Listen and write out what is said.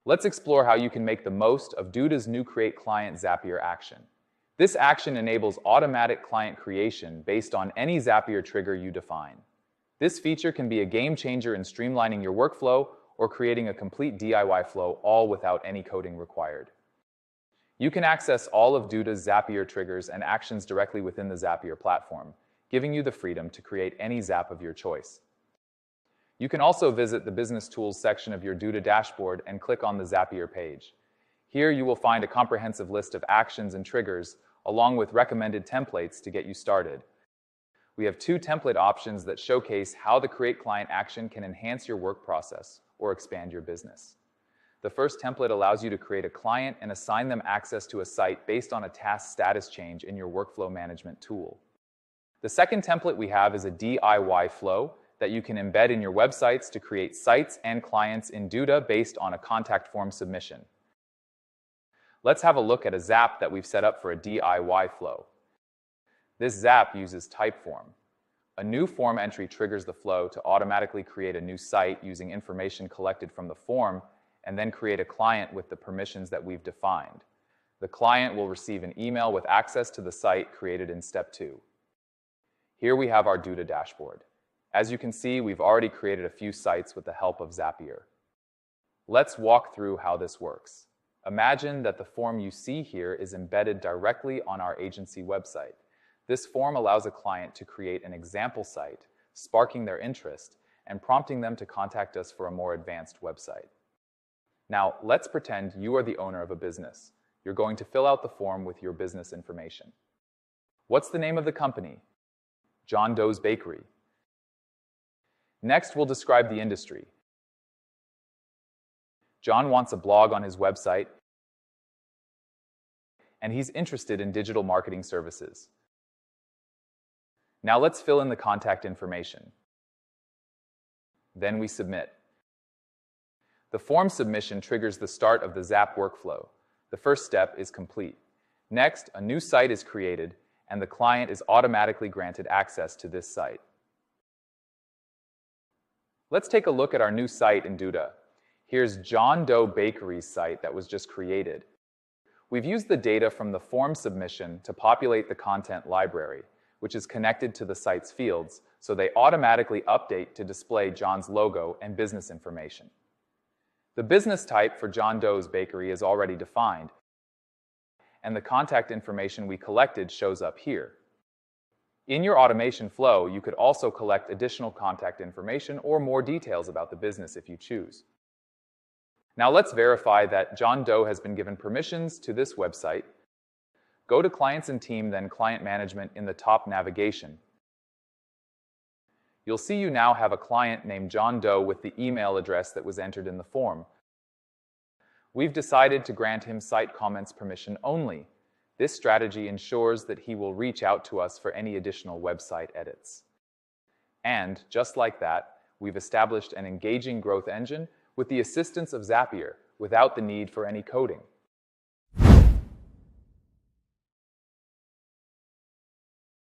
Let's explore how you can make the most of Duda's new Create Client Zapier action. This action enables automatic client creation based on any Zapier trigger you define. This feature can be a game changer in streamlining your workflow or creating a complete DIY flow, all without any coding required. You can access all of Duda's Zapier triggers and actions directly within the Zapier platform, giving you the freedom to create any Zap of your choice. You can also visit the Business Tools section of your Duda dashboard and click on the Zapier page. Here you will find a comprehensive list of actions and triggers, along with recommended templates to get you started. We have 2 template options that showcase how the Create Client action can enhance your work process or expand your business. The first template allows you to create a client and assign them access to a site based on a task status change in your workflow management tool. The second template we have is a DIY flow that you can embed in your websites to create sites and clients in Duda based on a contact form submission. Let's have a look at a Zap that we've set up for a DIY flow. This Zap uses Typeform. A new form entry triggers the flow to automatically create a new site using information collected from the form and then create a client with the permissions that we've defined. The client will receive an email with access to the site created in step 2. Here we have our Duda dashboard. As you can see, we've already created a few sites with the help of Zapier. Let's walk through how this works. Imagine that the form you see here is embedded directly on our agency website. This form allows a client to create an example site, sparking their interest and prompting them to contact us for a more advanced website. Now, let's pretend you are the owner of a business. You're going to fill out the form with your business information. What's the name of the company? John Doe's Bakery. Next, we'll describe the industry. John wants a blog on his website, and he's interested in digital marketing services. Now let's fill in the contact information. Then we submit. The form submission triggers the start of the Zap workflow. The first step is complete. Next, a new site is created, and the client is automatically granted access to this site. Let's take a look at our new site in Duda. Here's John Doe Bakery's site that was just created. We've used the data from the form submission to populate the content library, which is connected to the site's fields, so they automatically update to display John's logo and business information. The business type for John Doe's Bakery is already defined, and the contact information we collected shows up here. In your automation flow, you could also collect additional contact information or more details about the business if you choose. Now let's verify that John Doe has been given permissions to this website. Go to Clients and Team, then Client Management in the top navigation. You'll see you now have a client named John Doe with the email address that was entered in the form. We've decided to grant him site comments permission only. This strategy ensures that he will reach out to us for any additional website edits. And, just like that, we've established an engaging growth engine with the assistance of Zapier without the need for any coding.